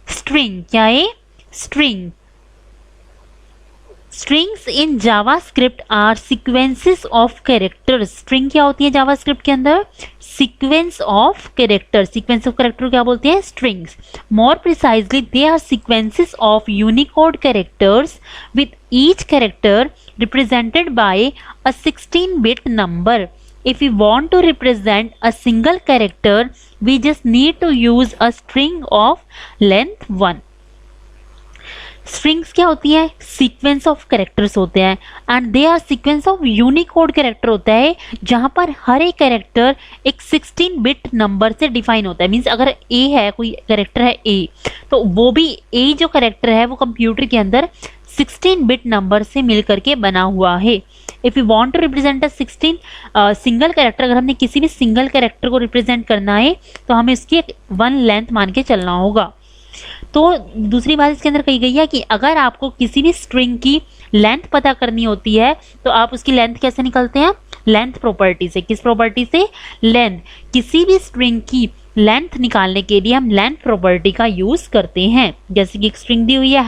String. क्या है? String. Strings in JavaScript are sequences of characters. String क्या होती है जावास्क्रिप्ट के अंदर? Sequence of character. Sequence of character क्या बोलते हैं? Strings. More precisely they are sequences of Unicode characters with each character represented by a 16-bit number. If we want to represent a single character, we just need to use a string of length 1. Strings क्या होती है? Sequence of characters होते हैं and they are sequence of Unicode character होता है जहां पर हर एक कैरेक्टर एक 16-bit नंबर से डिफाइन होता है। मींस अगर ए है, कोई कैरेक्टर है ए, तो वो भी ए जो कैरेक्टर है वो कंप्यूटर के अंदर 16-bit नंबर से मिलकर के बना हुआ है। If you want to represent a 16 single character, अगर हमने किसी भी सिंगल कैरेक्टर को रिप्रेजेंट करना है तो हमें उसकी 1 लेंथ मान के चलना होगा। तो दूसरी बात इसके अंदर कही गई है कि अगर आपको किसी भी स्ट्रिंग की लेंथ पता करनी होती है तो आप उसकी लेंथ कैसे निकलते हैं? लेंथ प्रॉपर्टी से। किस प्रॉपर्टी से? लेंथ। किसी भी स्ट्रिंग की लेंथ निकालने के लिए हम लेंथ प्रॉपर्टी का यूज करते हैं। जैसे कि एक स्ट्रिंग दी हुई है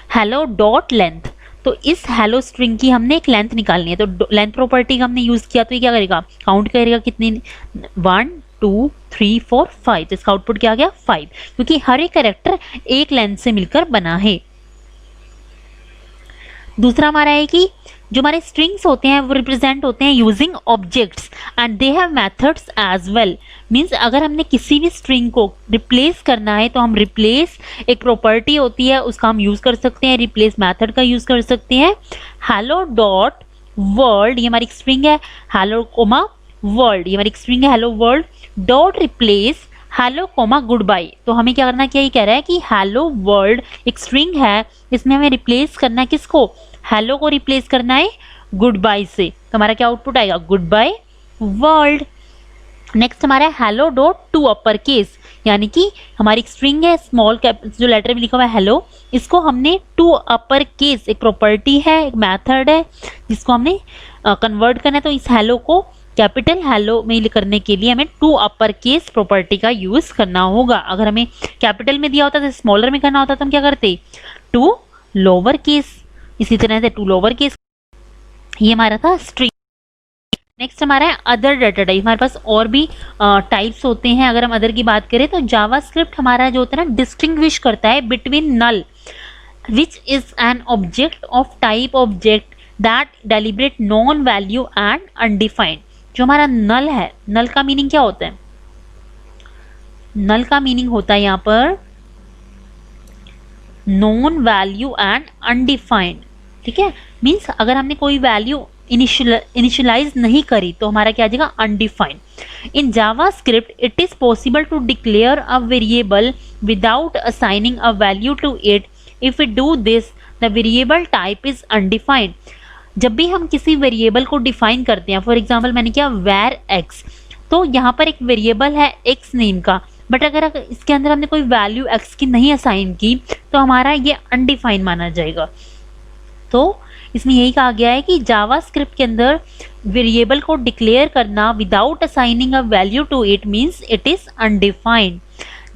हेलो डॉट लेंथ, तो इस हेलो स्ट्रिंग की हमने एक लेंथ निकालनी है, तो लेंथ प्रॉपर्टी का हमने यूज किया तो ये क्या करेगा? काउंट करेगा कितनी? 1 2 3 4 5। तो इसका आउटपुट क्या आ गया? 5, क्योंकि हर एक कैरेक्टर एक लेंथ से मिलकर बना है। दूसरा हमारा है कि जो हमारे स्ट्रिंग्स होते हैं वो रिप्रेजेंट होते हैं using objects and they have methods as well. Means अगर हमने किसी भी स्ट्रिंग को रिप्लेस करना है तो हम रिप्लेस एक प्रॉपर्टी होती है उसका हम यूज कर सकते हैं, रिप्लेस मेथड का यूज कर सकते हैं। हेलो डॉट वर्ल्ड, ये हमारी स्ट्रिंग है हेलो कोमा वर्ल्ड, ये हमारी स्ट्रिंग है hello world dot replace hello comma good bye. तो हमें क्या करना, क्या ये कह रहा है कि हेलो वर्ल्ड एक स्ट्रिंग है, इसमें हमें रिप्लेस करना है किसको? हेलो को रिप्लेस करना है गुड बाय से। तो हमारा क्या आउटपुट आएगा? Good bye world. नेक्स्ट हमारा hello dot to upper case, यानी कि हमारी स्ट्रिंग है स्मॉल कैप जो लेटर में लिखा हुआ है हेलो, इसको हमने टू अपर केस, एक प्रॉपर्टी है, एक मेथड है जिसको हमने कन्वर्ट करना है। तो इस हेलो को कैपिटल हेलो में करने के लिए हमें टू अपर केस प्रॉपर्टी का यूज करना होगा। अगर हमें कैपिटल में दिया होता तो स्मॉलर में करना होता तो हम क्या करते? To lower case. इसी तरह से टू लोअर केस, ये हमारा था स्ट्रिंग। नेक्स्ट हमारा है अदर डाटा टाइप। हमारे पास और भी टाइप्स होते हैं। अगर हम अदर की बात करें तो जावास्क्रिप्ट हमारा जो होता है ना डिस्टिंग्विश करता है between null which is an object of type object that deliberate non value and undefined. जो हमारा नल है, नल का मीनिंग क्या होता है? नल का मीनिंग होता है यहाँ पर नॉन वैल्यू एंड अनडिफाइंड। ठीक है, मीन्स अगर हमने कोई वैल्यू इनिशियलाइज नहीं करी तो हमारा क्या आ जाएगा? Undefined. In JavaScript it is possible to declare a variable without assigning a value to it. If we do this the variable type is undefined. जब भी हम किसी वेरिएबल को डिफाइन करते हैं, फॉर एग्जाम्पल मैंने किया वेर एक्स, तो यहाँ पर एक वेरिएबल है एक्स नेम का, बट अगर इसके अंदर हमने कोई वैल्यू एक्स की नहीं असाइन की तो हमारा ये अनडिफाइंड माना जाएगा। तो इसमें यही कहा गया है कि जावास्क्रिप्ट के अंदर वेरिएबल को डिक्लेयर करना without assigning a value to it means it is undefined.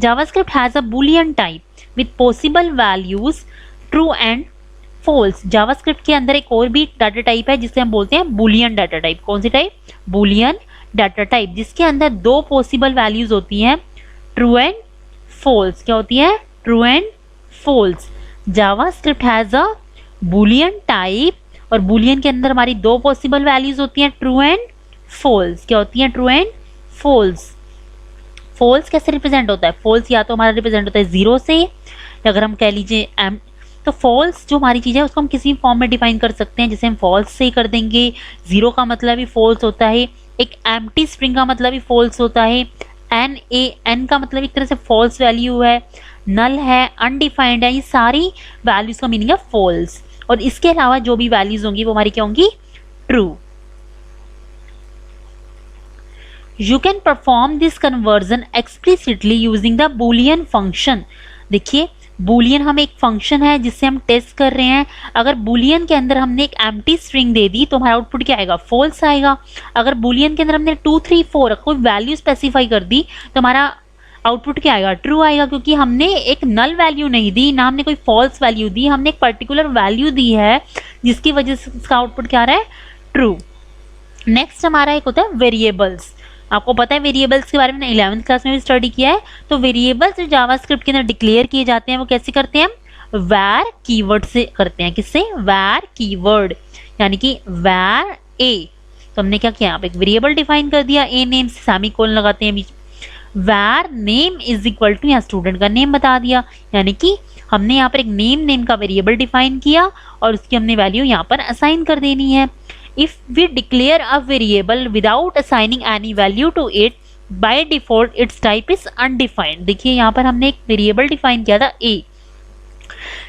JavaScript has a boolean type with possible values true and false. JavaScript के अंदर एक और भी डाटा टाइप है जिसे हम बोलते हैं बूलियन डाटा टाइप। कौन सी टाइप? बूलियन डाटा टाइप, जिसके अंदर दो पॉसिबल वैल्यूज होती हैं ट्रू एंड फॉल्स। क्या होती है? True and false. JavaScript has a boolean type, और बूलियन के अंदर हमारी दो पॉसिबल वैल्यूज होती हैं ट्रू एंड फॉल्स। क्या होती हैं? True and false. फॉल्स कैसे रिप्रेजेंट होता है? फॉल्स या तो हमारा रिप्रेजेंट होता है जीरो से, अगर हम कह लीजिए एम, तो फॉल्स जो हमारी चीज़ है उसको हम किसी फॉर्म में डिफाइन कर सकते हैं, जैसे हम फॉल्स से ही कर देंगे। जीरो का मतलब ही फॉल्स होता है, एक एम्प्टी स्ट्रिंग का मतलब ही फॉल्स होता है, एन का मतलब एक तरह से फॉल्स वैल्यू है, नल है, अनडिफाइंड है, ये सारी वैल्यूज का मीनिंग है फॉल्स। और इसके अलावा जो भी वैल्यूज होंगी वो हमारी क्या होंगी? True. You can perform this conversion explicitly using the Boolean function. देखिए बूलियन हम एक फंक्शन है जिससे हम टेस्ट कर रहे हैं। अगर बूलियन के अंदर हमने एक एम्प्टी स्ट्रिंग दे दी तो हमारा आउटपुट क्या आएगा? फॉल्स आएगा। अगर बूलियन के अंदर हमने 2 3 4 कोई वैल्यू स्पेसिफाई कर दी तो हमारा आउटपुट क्या आएगा, ट्रू आएगा, क्योंकि हमने एक नल वैल्यू नहीं दी, ना हमने कोई फॉल्स वैल्यू दी, हमने एक पर्टिकुलर वैल्यू दी है जिसकी वजह से इसका आउटपुट क्या आ रहा है, ट्रू। नेक्स्ट हमारा एक होता है वेरिएबल्स। आपको पता है वेरिएबल्स के बारे में 11th क्लास में भी स्टडी किया है। तो वेरिएबल्स जो जावास्क्रिप्ट के अंदर डिक्लेयर किए जाते हैं वो कैसे करते हैं, वैर कीवर्ड से करते हैं। किससे, वैर कीवर्ड, यानी कि वैर ए। तो हमने क्या किया, यहाँ पे एक वेरिएबल डिफाइन कर दिया, ए नेम से सेमीकोलन लगाते हैं बीच, वैर नेम इज इक्वल टू, यहाँ स्टूडेंट का नेम बता दिया, यानी कि हमने यहाँ पर एक नेम का वेरिएबल डिफाइन किया और उसकी हमने वैल्यू यहाँ पर असाइन कर देनी है। If we declare a variable without assigning any value to it, by default its type is undefined। देखिए यहाँ पर हमने एक वेरिएबल डिफाइन किया था a,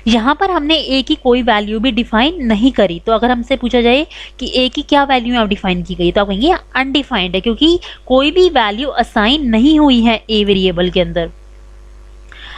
यहाँ पर हमने a की कोई वैल्यू भी डिफाइन नहीं करी। तो अगर हमसे पूछा जाए कि a की क्या वैल्यू यहाँ डिफाइन की गई, तो आप कहेंगे अनडिफाइंड है, क्योंकि कोई भी वैल्यू असाइन नहीं हुई है a वेरिएबल के अंदर।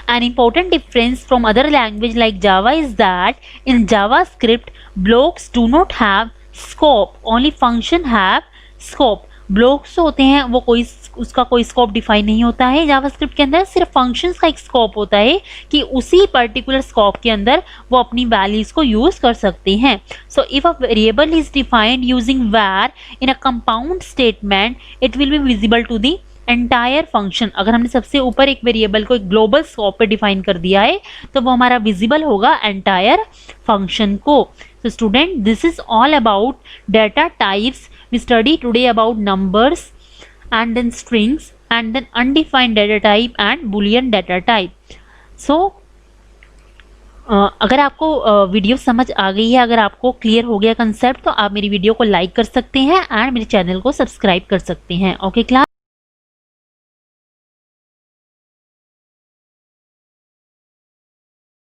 An important difference from other language like Java is that in JavaScript blocks do not have scope, only function have scope। Blocks होते हैं वो कोई उसका कोई स्कोप डिफाइन नहीं होता है जावास्क्रिप्ट के अंदर, सिर्फ फंक्शंस का एक स्कोप होता है कि उसी पर्टिकुलर स्कोप के अंदर वो अपनी वैल्यूज को यूज कर सकते हैं। So if a variable is defined using var in a compound statement, it will be visible to the entire function. अगर हमने सबसे ऊपर एक वेरिएबल को एक ग्लोबल स्कोप पे डिफाइन कर दिया है तो वो हमारा विजिबल होगा एंटायर फंक्शन को। So student, this is all about data types. We study today about numbers and then strings and then undefined data type and boolean data type. So अगर आपको वीडियो समझ आ गई है, अगर आपको क्लियर हो गया कंसेप्ट, तो आप मेरी वीडियो को लाइक कर सकते हैं एंड मेरे चैनल को सब्सक्राइब कर सकते हैं। Okay class.